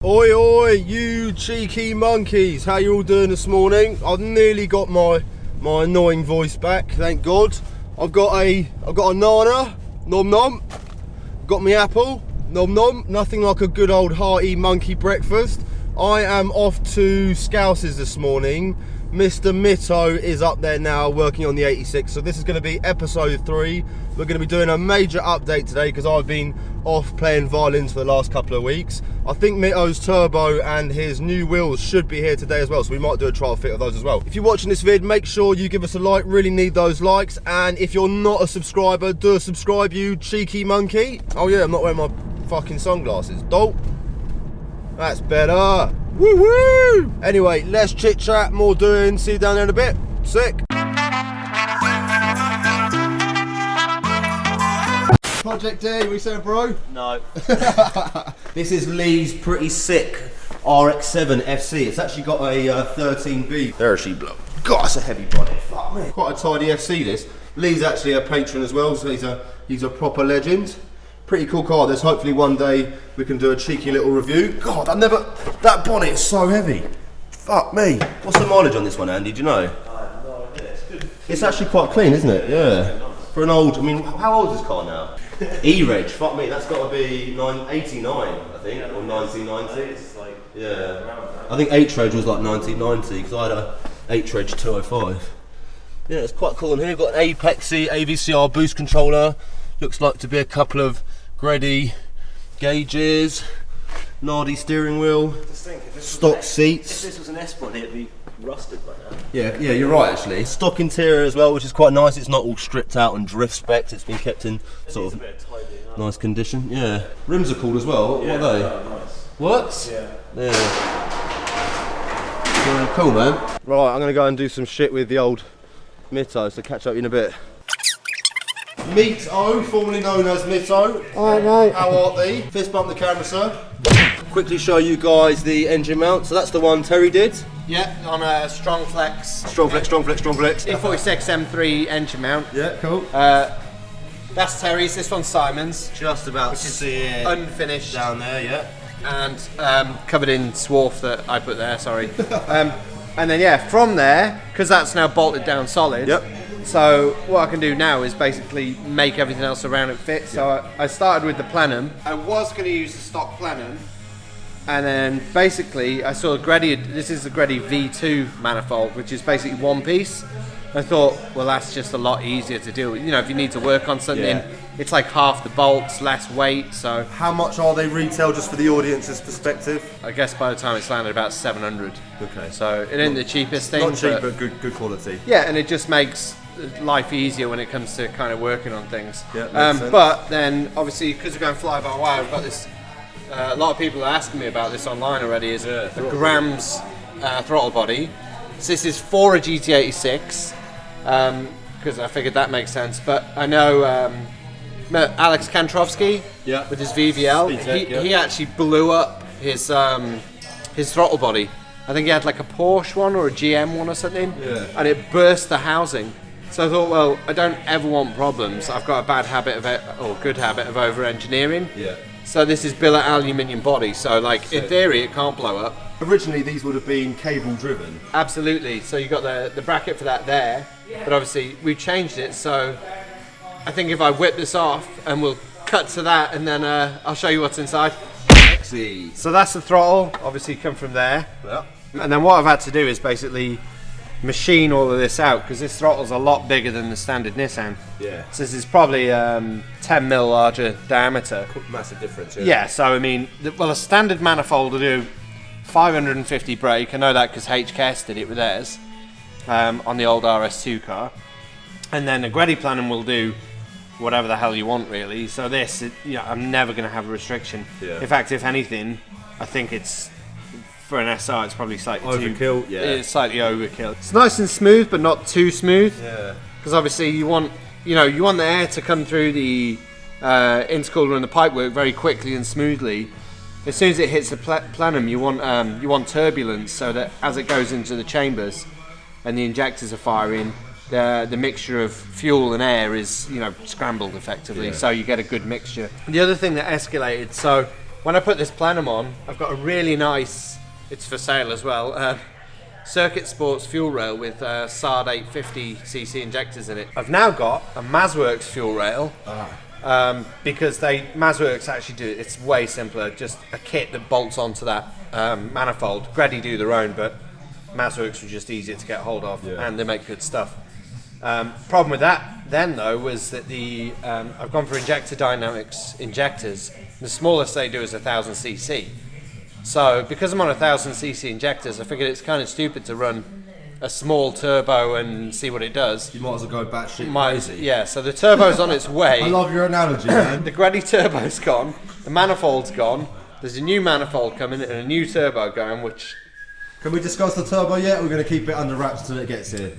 Oi oi, you cheeky monkeys, how you all doing this morning? I've nearly got my annoying voice back, thank God. I've got a nana, nom nom. Got me apple, nom nom. Nothing like a good old hearty monkey breakfast. I am off to Scouse's this morning. Mr. Mitto is up there now working on the 86, so this is going to be episode 3. We're going to be doing a major update today because I've been off playing violins for the last couple of weeks. I think Mitto's turbo and his new wheels should be here today as well, so we might do a trial fit of those as well. If you're watching this vid, make sure you give us a like, really need those likes, and if you're not a subscriber, do a subscribe, you cheeky monkey. Oh yeah, I'm not wearing my fucking sunglasses. Dope. That's better. Woo woo! Anyway, less chit chat, more doing. See you down there in a bit. Sick. Project D, we say, bro? No. This is Lee's pretty sick RX-7 FC. It's actually got a 13B. There she blow. God, that's a heavy body. Fuck me. Quite a tidy FC this. Lee's actually a patron as well, so he's a proper legend. Pretty cool car. There's hopefully one day we can do a cheeky little review. God, that bonnet is so heavy. Fuck me. What's the mileage on this one, Andy? Do you know? I have no idea. It's good. It's actually quite clean, isn't it? Yeah. For an old, I mean, how old is this car now? E-Reg, fuck me, that's got to be 89, I think, or 1990. It's like Yeah. I think H-Reg was like 1990 because I had a H-Reg 205. Yeah, it's quite cool in here. We've got an Apexy AVCR boost controller. Looks like to be a couple of Grady gauges, Nardi steering wheel, stock seats. If this was an S-body, it'd be rusted by now. Yeah, you're right actually. Stock interior as well, which is quite nice. It's not all stripped out and drift specced. It's been kept in sort of nice condition. Yeah. Rims are cool as well. What are they? Nice. Works? Yeah. Yeah, cool man. Right, I'm gonna go and do some shit with the old Mitto, so catch up in a bit. Mitto, formerly known as Mitto. Alright mate. How are thee? Fist bump the camera, sir. Quickly show you guys the engine mount. So that's the one Terry did. Yeah, on a strong flex. Strong flex. E46 M3 engine mount. Yeah, cool. That's Terry's, this one's Simon's. Just about to see it Unfinished. down there, yeah. And covered in swarf that I put there, sorry. And then yeah, from there, because that's now bolted down solid. Yep. So what I can do now is basically make everything else around it fit. So I started with the plenum. I was going to use the stock plenum, and then basically I saw this is the Grady V2 manifold, which is basically one piece. I thought, well, that's just a lot easier to do. You know, if you need to work on something, it's like half the bolts, less weight. So How much are they retail, just for the audience's perspective? I guess by the time it's landed, about 700. Okay. So it ain't the cheapest thing. Not cheap, but good quality. Yeah, and it just makes life easier when it comes to kind of working on things. Yeah, makes sense. But then obviously because we're going fly by wire, we've got this. A lot of people are asking me about this online already. Is the Grams throttle body? So this is for a GT86 because I figured that makes sense. But I know Alex Kantrovsky with his VVL. He actually blew up his throttle body. I think he had like a Porsche one or a GM one or something, and it burst the housing. So I thought, well, I don't ever want problems. I've got a bad habit or good habit of over-engineering. Yeah. So this is billet aluminium body. So like in theory, it can't blow up. Originally, these would have been cable driven. Absolutely. So you got the bracket for that there, but obviously we've changed it. So I think if I whip this off and we'll cut to that, and then I'll show you what's inside. Sexy. So that's the throttle. Obviously come from there. Yeah. And then what I've had to do is basically machine all of this out because this throttle's a lot bigger than the standard Nissan. Yeah. So this is probably 10 mil larger diameter. Massive difference. Yeah, so I mean, a standard manifold will do 550 brake. I know that because HKS did it with theirs on the old RS2 car. And then a Grady Plenum will do whatever the hell you want, really. So this, I'm never going to have a restriction. Yeah. In fact, if anything, I think it's, for an SR, it's probably slightly Overkill, It's slightly overkill. It's nice and smooth, but not too smooth. Yeah. Because obviously you want the air to come through the intercooler and the pipework very quickly and smoothly. As soon as it hits the plenum, you want turbulence, so that as it goes into the chambers and the injectors are firing, the mixture of fuel and air is scrambled effectively. So you get a good mixture. The other thing that escalated, so when I put this plenum on, I've got a really nice, it's for sale as well, Circuit Sports fuel rail with SARD 850cc injectors in it. I've now got a Mazworks fuel rail because Mazworks actually do it. It's way simpler, just a kit that bolts onto that manifold. Greddy do their own, but Mazworks were just easier to get hold of, and they make good stuff. Problem with that then though was that I've gone for Injector Dynamics injectors. The smallest they do is 1000cc. So because I'm on 1000cc injectors, I figured it's kind of stupid to run a small turbo and see what it does. You might as well go batshit crazy. Yeah, so the turbo's on its way. I love your analogy, man. The Greddy turbo's gone, the manifold's gone, there's a new manifold coming and a new turbo going, which... Can we discuss the turbo yet? We're going to keep it under wraps until it gets here.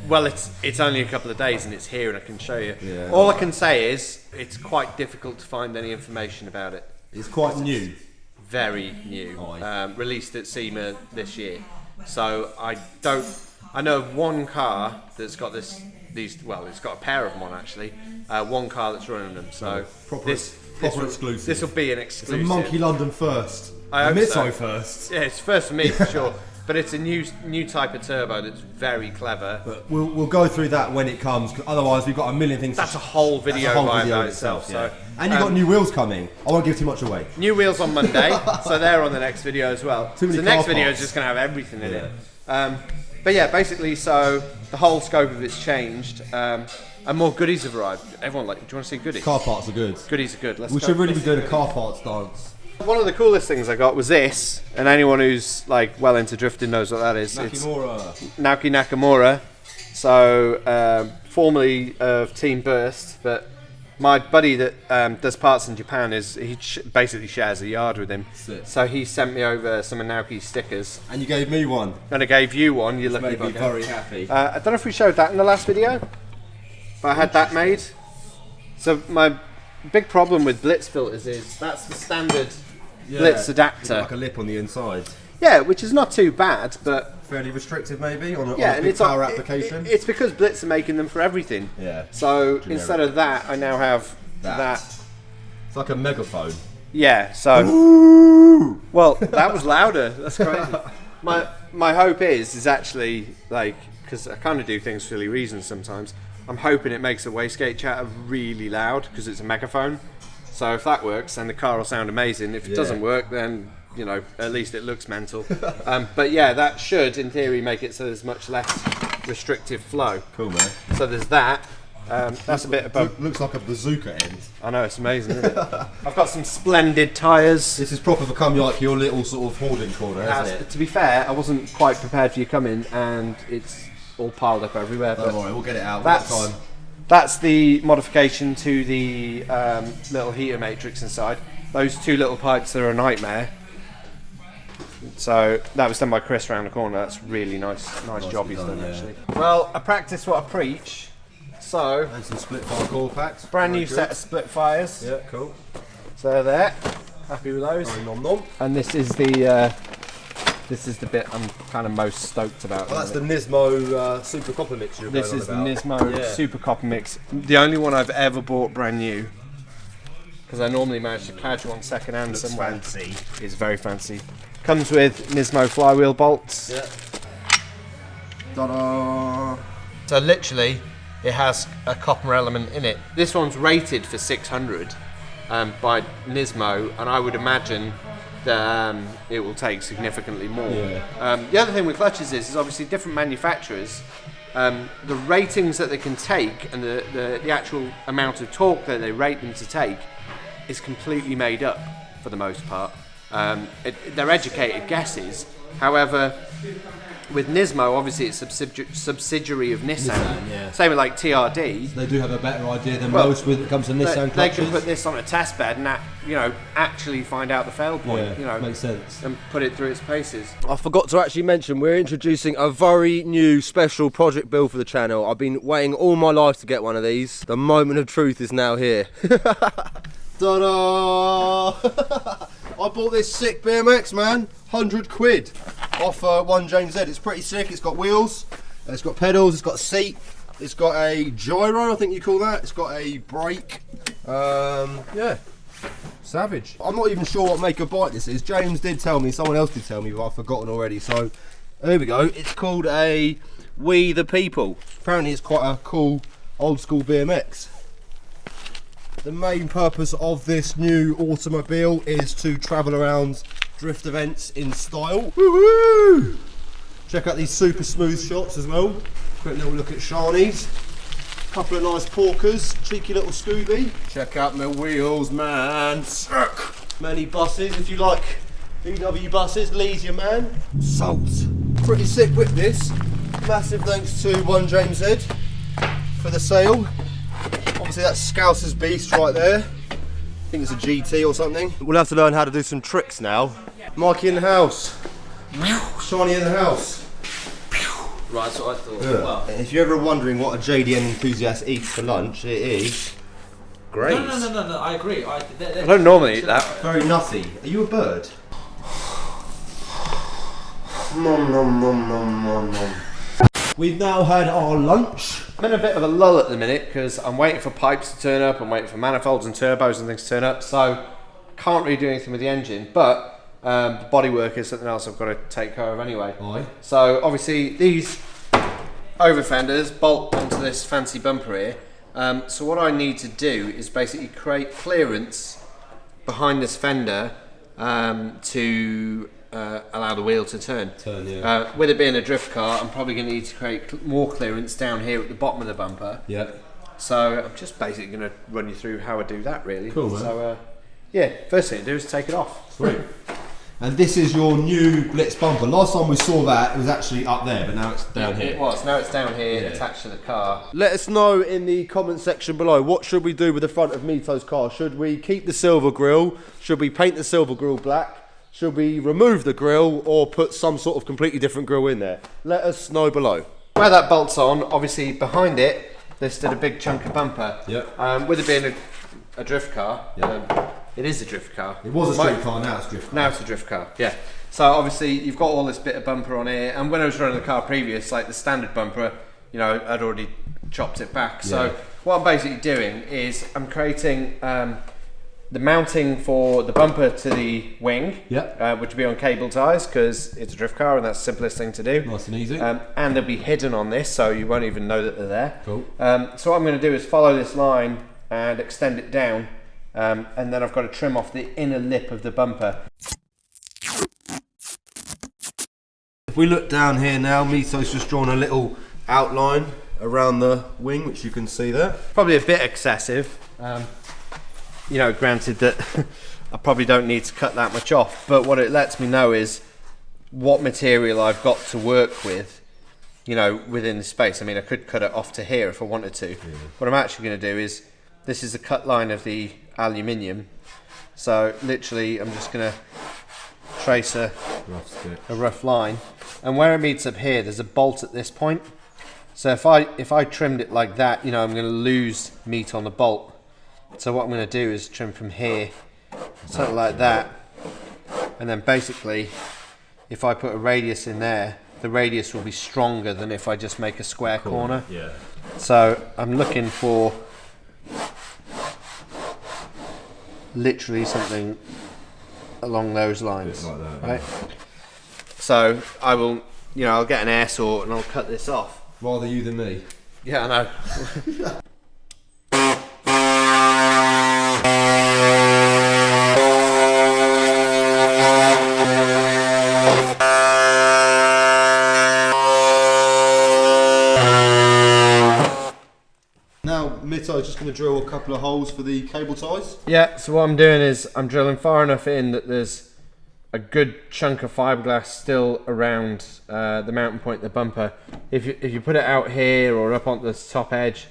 Well, it's only a couple of days and it's here and I can show you. Yeah. All I can say is it's quite difficult to find any information about it. It's quite new. Very new. Oh, released at SEMA this year. So I know of one car that's got it's got a pair of them on actually. One car that's running them. So proper exclusive. This will be an exclusive. It's a Monky London first. I hope Mitto so. first. Yeah, it's first for me for sure. But it's a new type of turbo that's very clever. But we'll go through that when it comes. 'Cause otherwise, we've got a million things. That's a whole video by itself. So, and you've got new wheels coming. I won't give too much away. New wheels on Monday, so they're on the next video as well. Too many so the next car video parts. is just going to have everything in it. But yeah, basically, so the whole scope of it's changed, and more goodies have arrived. Everyone do you want to see goodies? Car parts are good. Goodies are good. We should really be doing a car parts dance. One of the coolest things I got was this, and anyone who's like well into drifting knows what that is. Nakamura. It's Naoki Nakamura. So formerly of Team Burst, but my buddy that does parts in Japan basically shares a yard with him. Sick. So he sent me over some of Naoki's stickers. And you gave me one. And I gave you one. You lucky Made me bugger. very happy. I don't know if we showed that in the last video, but I had that made. So my big problem with Blitz filters is that's the standard Blitz adapter. Like a lip on the inside. Yeah, which is not too bad, but Fairly restrictive maybe on a and big it's power application. It's because Blitz are making them for everything. Yeah. So Generic. instead of that, I now have that. It's like a megaphone. Yeah. So. Well, that was louder. That's crazy. My hope is actually like because I kind of do things for silly reasons sometimes. I'm hoping it makes the wastegate chatter really loud because it's a megaphone. So if that works, then the car will sound amazing. If it doesn't work, then at least it looks mental. But yeah, that should, in theory, make it so there's much less restrictive flow. Cool, man. So there's that. That's a bit above. Looks like a bazooka end. I know, it's amazing, isn't it? I've got some splendid tyres. This has proper become like your little sort of hoarding corner, hasn't it? To be fair, I wasn't quite prepared for you coming, and it's all piled up everywhere. Don't worry, we'll get it out. That's, that's the modification to the little heater matrix inside. Those two little pipes are a nightmare. So that was done by Chris round the corner. That's really nice job he's done actually. Well, I practice what I preach. So And some split fire core packs. brand new set of split fires. Yeah, cool. So they're there. Happy with those. Very nom nom. And this is the bit I'm kind of most stoked about. Well, that's the Nismo Super Copper Mix you're This going is on the about. Nismo Super Copper Mix. The only one I've ever bought brand new. Because I normally manage to catch one second hand somewhere. Fancy. It's very fancy. Comes with Nismo flywheel bolts. Yeah. Ta-da! So literally, it has a copper element in it. This one's rated for 600 by Nismo, and I would imagine that it will take significantly more. Yeah. The other thing with clutches is obviously different manufacturers. The ratings that they can take and the actual amount of torque that they rate them to take is completely made up for the most part. They're educated guesses. However, with Nismo, obviously it's subsidiary of Nissan. Yeah. Same with like TRD. They do have a better idea than most when it comes to Nissan They clutches. can put this on a test bed and actually find out the fail point. Makes sense. And put it through its paces. I forgot to actually mention we're introducing a very new special project build for the channel. I've been waiting all my life to get one of these. The moment of truth is now here. Ta-da! I bought this sick BMX, man. 100 quid off One James Z. It's pretty sick. It's got wheels, it's got pedals, it's got a seat, it's got a gyro, I think you call that. It's got a brake. Yeah. Savage. I'm not even sure what make or bite this is. James did tell me, someone else did tell me, but I've forgotten already. So here we go. It's called a We the People. Apparently it's quite a cool old school BMX. The main purpose of this new automobile is to travel around drift events in style. Woo-hoo! Check out these super smooth shots as well. Quick little look at Shani's. Couple of nice porkers, cheeky little Scooby. Check out my wheels, man. Many buses, if you like VW buses, Lee's your man. Salt. Pretty sick whip this. Massive thanks to One James Ed for the sale. Obviously that's Scouser's Beast right there. I think it's a GT or something. We'll have to learn how to do some tricks now. Marky in the house. Shiny in the house. Right, that's what I thought. Yeah. Well, If you're ever wondering what a JDM enthusiast eats for lunch, it is graze. no, I agree. I don't normally eat that. Very nutty. Are you a bird? Nom nom nom nom nom nom. We've now had our lunch. I'm in a bit of a lull at the minute because I'm waiting for pipes to turn up, I'm waiting for manifolds and turbos and things to turn up, so can't really do anything with the engine, but the bodywork is something else I've got to take care of anyway. Aye. So obviously these over fenders bolt onto this fancy bumper here, so what I need to do is basically create clearance behind this fender to allow the wheel to turn. With it being a drift car, I'm probably going to need to create more clearance down here at the bottom of the bumper. Yeah. So I'm just basically going to run you through how I do that, really. Cool, man. So yeah, first thing to do is take it off. Sweet. And this is your new Blitz bumper. Last time we saw that, it was actually up there, but now it's down here. It was. Now it's down here, attached to the car. Let us know in the comment section below, what should we do with the front of Mitto's car? Should we keep the silver grille? Should we paint the silver grille black? Should we remove the grille or put some sort of completely different grille in there? Let us know below. Where that bolts on, obviously behind it, there's still a big chunk of bumper. Yep. With it being a drift car, it is a drift car. It was a street car, now it's a drift car. Now it's a drift car, yeah. So obviously you've got all this bit of bumper on here, and when I was running the car previous, like the standard bumper, you know, I'd already chopped it back. So what I'm basically doing is I'm creating the mounting for the bumper to the wing, which will be on cable ties because it's a drift car and that's the simplest thing to do. Nice and easy. And they'll be hidden on this, so you won't even know that they're there. Cool. So what I'm going to do is follow this line and extend it down, and then I've got to trim off the inner lip of the bumper. If we look down here now, Mitto's just drawn a little outline around the wing, which you can see there. Probably a bit excessive. You know, granted that I probably don't need to cut that much off, but what it lets me know is what material I've got to work with, you know, within the space. I mean, I could cut it off to here if I wanted to. What I'm actually going to do is, this is the cut line of the aluminium, so literally I'm just going to trace a rough line, and where it meets up here, there's a bolt at this point. So if I trimmed it like that, you know, I'm going to lose meat on the bolt. So what I'm going to do is trim from here, something like that, and then basically if I put a radius in there, the radius will be stronger than if I just make a square corner. Yeah. So I'm looking for literally something along those lines, like that, right? So I will, you know, I'll get an air saw and I'll cut this off. Rather you than me. Yeah, I know. Mitto's just going to drill a couple of holes for the cable ties. Yeah, so what I'm doing is I'm drilling far enough in that there's a good chunk of fiberglass still around the mounting point of the bumper. If you put it out here or up on the top edge,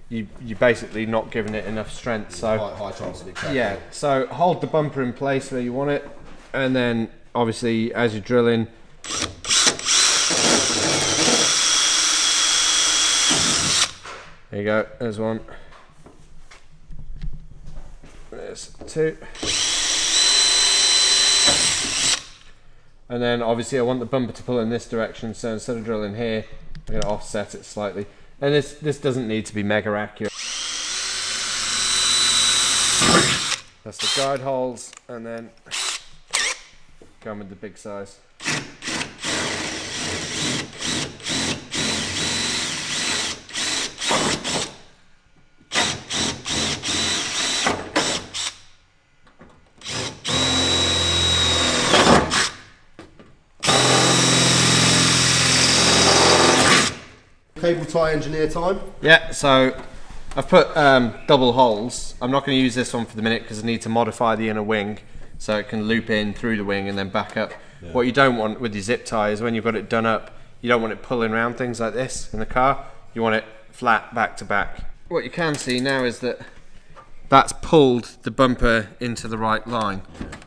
you're basically not giving it enough strength. So high chance of it cracking. yeah, so hold the bumper in place where you want it, and then obviously as you're drilling, there you go, there's one, there's two, and then obviously I want the bumper to pull in this direction, so instead of drilling here, I'm going to offset it slightly, and this doesn't need to be mega accurate. That's the guide holes, and then going with the big size. Cable tie engineer time. Yeah, so I've put double holes. I'm not going to use this one for the minute because I need to modify the inner wing so it can loop in through the wing and then back up. Yeah. What you don't want with your zip tie is when you've got it done up, you don't want it pulling around things like this in the car. You want it flat back to back. What you can see now is that that's pulled the bumper into the right line.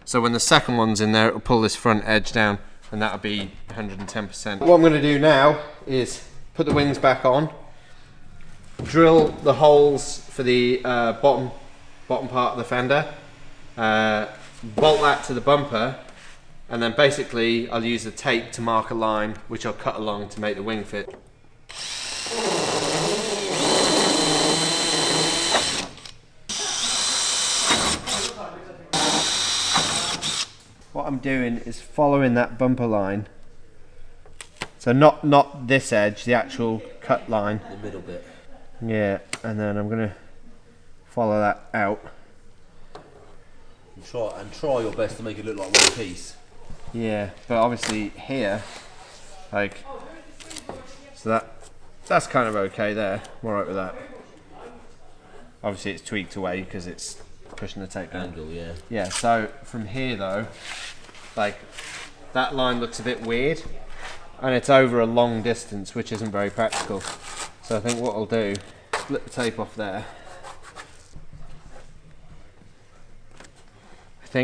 So when the second one's in there, it'll pull this front edge down and that'll be 110%. What I'm going to do now is put the wings back on, drill the holes for the bottom part of the fender, bolt that to the bumper, and then basically I'll use the tape to mark a line which I'll cut along to make the wing fit. What I'm doing is following that bumper line. So not this edge, the actual cut line. The middle bit. Yeah, and then I'm gonna follow that out. And try your best to make it look like one piece. Yeah, but obviously here, like, so that's kind of okay there. I'm alright with that. Obviously it's tweaked away because it's pushing the tape down. Angle, yeah. Yeah, so from here though, like, that line looks a bit weird. And it's over a long distance, which isn't very practical. So I think what I'll do, split the tape off there. I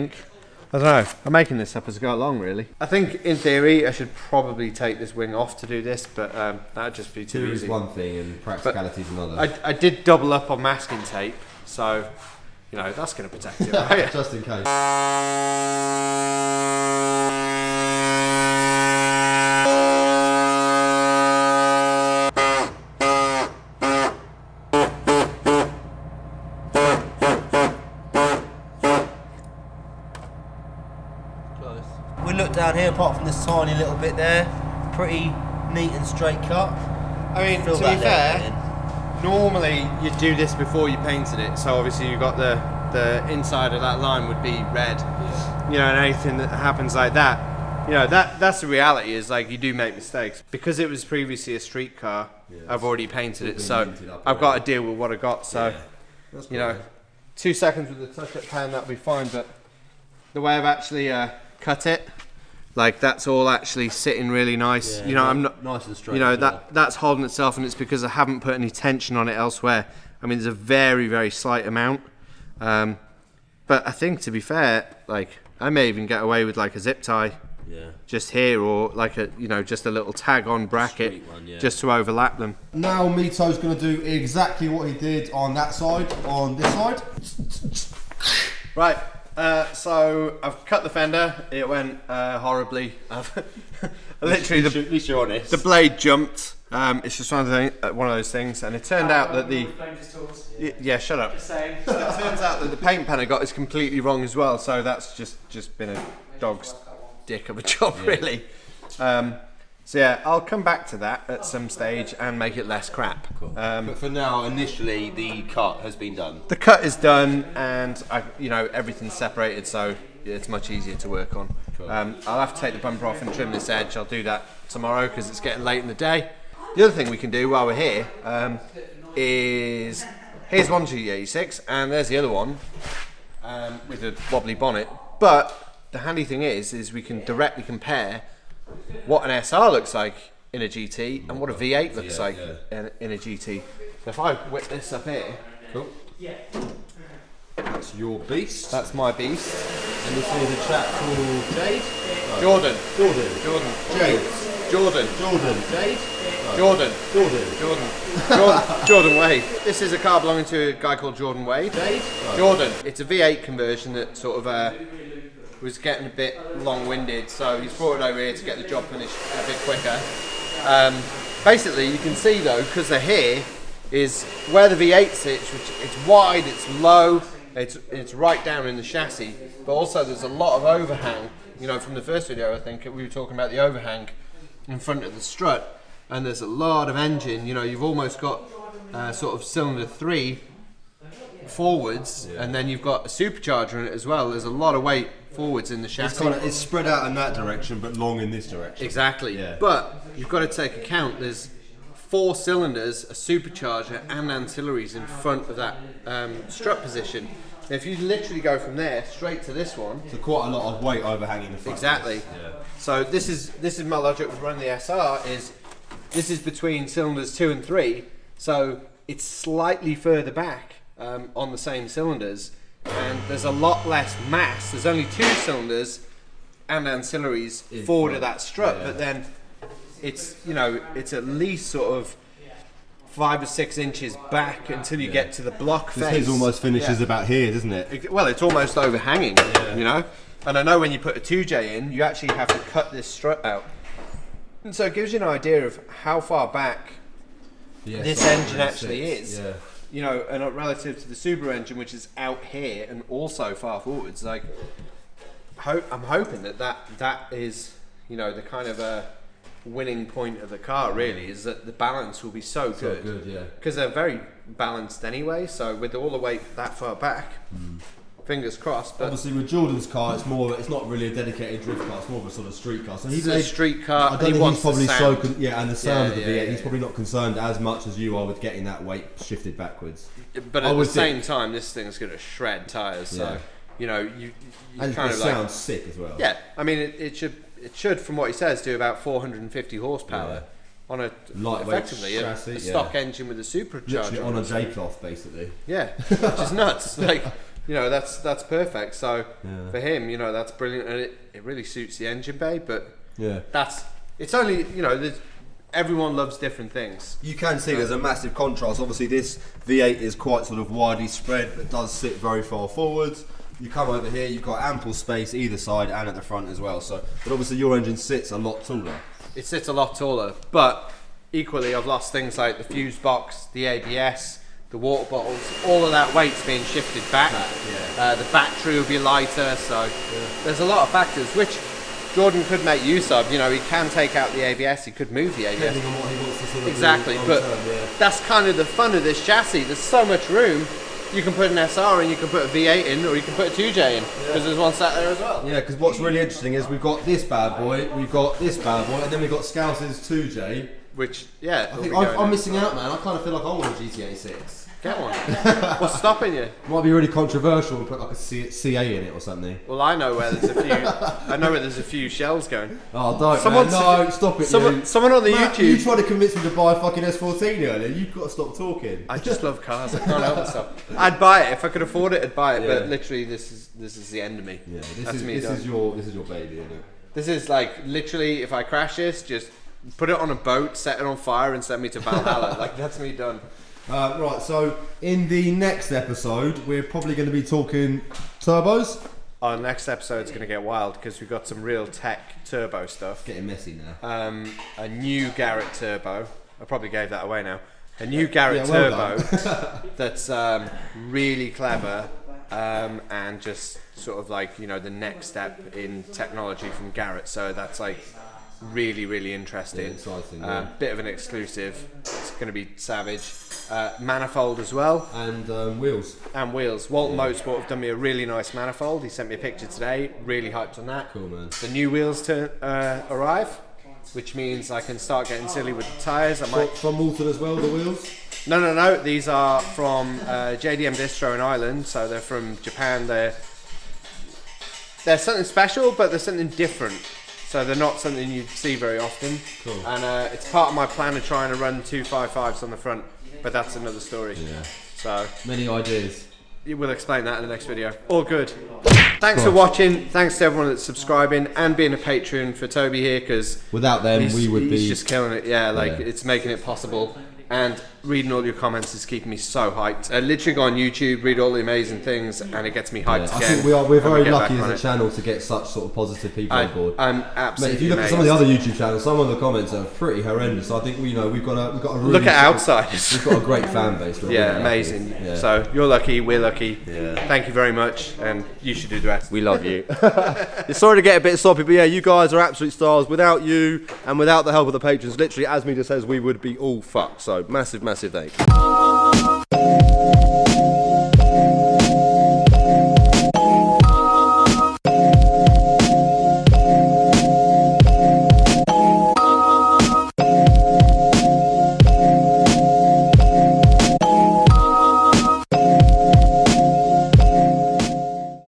don't know, I'm making this up as I go along really. I think in theory I should probably take this wing off to do this, but that'd just be too easy. Theory's one thing and practicality is another. I did double up on masking tape, so you know that's going to protect it, right? Just in case. We look down here, apart from this tiny little bit there, pretty neat and straight cut. I mean, to be fair, normally you'd do this before you painted it, so obviously you've got the inside of that line would be red. Yeah. You know, and anything that happens like that, you know, that's the reality, is like you do make mistakes. Because it was previously a street car, yeah, I've already painted it, so I've got to deal with what I got, so, yeah, you know, 2 seconds with the touch-up pen, that'll be fine, but the way I've actually cut it, like that's all actually sitting really nice. Yeah, you know, I'm not nice and straight. You know, that's holding itself, and it's because I haven't put any tension on it elsewhere. I mean, there's a very, very slight amount, but I think, to be fair, like I may even get away with like a zip tie, yeah, just here, or like a, you know, just a little tag on bracket, one, yeah, just to overlap them. Now Mitto's going to do exactly what he did on that side, on this side. Right. So I've cut the fender. It went horribly. Literally, at least you're honest. The blade jumped. It's just one of those things, and it turned out that the shut up. So it turns out that the paint pen I got is completely wrong as well. So that's just been a dog's dick of a job, really. So yeah, I'll come back to that at some stage and make it less crap. Cool. But for now, initially, the cut has been done. The cut is done, and you know, everything's separated, so it's much easier to work on. Cool. I'll have to take the bumper off and trim this edge. I'll do that tomorrow because it's getting late in the day. The other thing we can do while we're here is, here's one GT86, and there's the other one with a wobbly bonnet. But the handy thing is we can directly compare what an SR looks like in a GT and what a V8 looks like in a GT. So if I whip this up here, cool. That's your beast. That's my beast. And this is a chap called Jade. Jordan. Jade. Jordan Wade. This is a car belonging to a guy called Jordan Wade. Jordan. It's a V8 conversion that sort of was getting a bit long-winded, so he's brought it over here to get the job finished a bit quicker. Basically, you can see though, because they're here, is where the V8 sits, which it's wide, it's low, It's right down in the chassis, but also there's a lot of overhang. You know, from the first video, I think we were talking about the overhang in front of the strut, and there's a lot of engine. You know, you've almost got sort of cylinder 3 forwards, and then you've got a supercharger in it as well. There's a lot of weight forwards in the chassis. It's spread out in that direction, but long in this direction. Exactly. Yeah. But you've got to take account. There's 4 cylinders, a supercharger, and ancillaries in front of that strut position. If you literally go from there straight to this one, so quite a lot of weight overhanging the front. Exactly. Yeah. So this is my logic with running the SR. This is between cylinders 2 and 3, so it's slightly further back on the same cylinders, and there's a lot less mass. There's only 2 cylinders and ancillaries forward of that strut, but then it's, you know, it's at least sort of 5 or 6 inches back until you get to the block face. This almost finishes about here, doesn't it? Well, it's almost overhanging, you know. And I know when you put a 2J in, you actually have to cut this strut out. And so it gives you an idea of how far back this engine actually is. Yeah. You know, and relative to the Subaru engine, which is out here and also far forwards. Like, I'm hoping that is, you know, the kind of winning point of the car. Really, is that the balance will be so good. Because they're very balanced anyway. So with all the weight that far back. Fingers crossed. But obviously, with Jordan's car, it's not really a dedicated drift car. It's more of a sort of street car. So he's a street car. I don't think he's probably and the sound of the V8. He's probably not concerned as much as you are with getting that weight shifted backwards. But at the same time, this thing's going to shred tyres. So you know, you and kind it of sounds sick as well. Yeah, I mean, it should, from what he says, do about 450 horsepower. On a effectively chassis, a stock engine with a supercharger. Literally on a J-cloth, basically. Yeah, which is nuts. Like, you know, that's perfect. So for him, you know, that's brilliant, and it really suits the engine bay. But it's only, you know, everyone loves different things. You can see there's a massive contrast. Obviously, this V8 is quite sort of widely spread, but does sit very far forwards. You come over here, you've got ample space either side and at the front as well. So, but obviously, your engine sits a lot taller. It sits a lot taller, but equally, I've lost things like the fuse box, the ABS, the water bottles. All of that weight's being shifted back. The battery will be lighter, so there's a lot of factors which Jordan could make use of. You know, he can take out the ABS, he could move the ABS. Depending on what he wants to sort of exactly, do but term, that's kind of the fun of this chassis. There's so much room. You can put an SR in, you can put a V8 in, or you can put a 2J in, because there's one sat there as well. Yeah, because what's really interesting is we've got this bad boy, we've got this bad boy, and then we've got Scouse's 2J. Which, I think I'm missing out, man. I kind of feel like I want a GT86. Get one. What's stopping you? Might be really controversial and put like a CA in it or something. Well, I know where there's a few. I know where there's a few shells going. Oh, don't. No, stop it. Someone on the YouTube. You tried to convince me to buy a fucking S14 earlier. You've got to stop talking. I just love cars. I can't help myself. I'd buy it if I could afford it. I'd buy it. But literally, this is the end of me. Yeah, this is your baby, isn't it? This is like literally, if I crash this, just put it on a boat, set it on fire, and send me to Valhalla. Like, that's me done. Right, so in the next episode, we're probably going to be talking turbos. Our next episode's going to get wild because we've got some real tech turbo stuff. Getting messy now. A new Garrett turbo. I probably gave that away now. A new Garrett turbo that's really clever and just sort of like, you know, the next step in technology from Garrett. So that's like really, really interesting. Yeah, exciting, bit of an exclusive. It's going to be savage. Manifold as well. And wheels. And wheels. Walton Motorsport have done me a really nice manifold. He sent me a picture today. Really hyped on that. Cool, man. The new wheels to arrive, which means I can start getting silly with the tyres. From Walton as well, the wheels? No. These are from JDM Distro in Ireland. So they're from Japan. They're something special, but they're something different. So they're not something you see very often. Cool. And it's part of my plan of trying to run 255s on the front, but that's another story. Yeah. So many ideas. We'll explain that in the next video. All good. Thanks for watching. Thanks to everyone that's subscribing and being a patron for Toby here, because without them, we would be. He's just killing it. Yeah, like it's making it possible. and reading all your comments is keeping me so hyped. I literally go on YouTube, read all the amazing things, and it gets me hyped I again. think we're very get lucky back as on a it. channel to get such sort of positive people on board. I'm absolutely Mate, if you look at some of the other YouTube channels, some of the comments are pretty horrendous. I think we've got a really Look at Outsiders. We've got a great fan base. We're Yeah, really amazing. lucky. Yeah. So you're lucky, we're lucky. Yeah. Thank you very much, and you should do the rest. We love you. Sorry to get a bit soppy, but yeah, you guys are absolute stars. Without you and without the help of the patrons, literally, as Mitto says, we would be all fucked. So massive, massive thanks.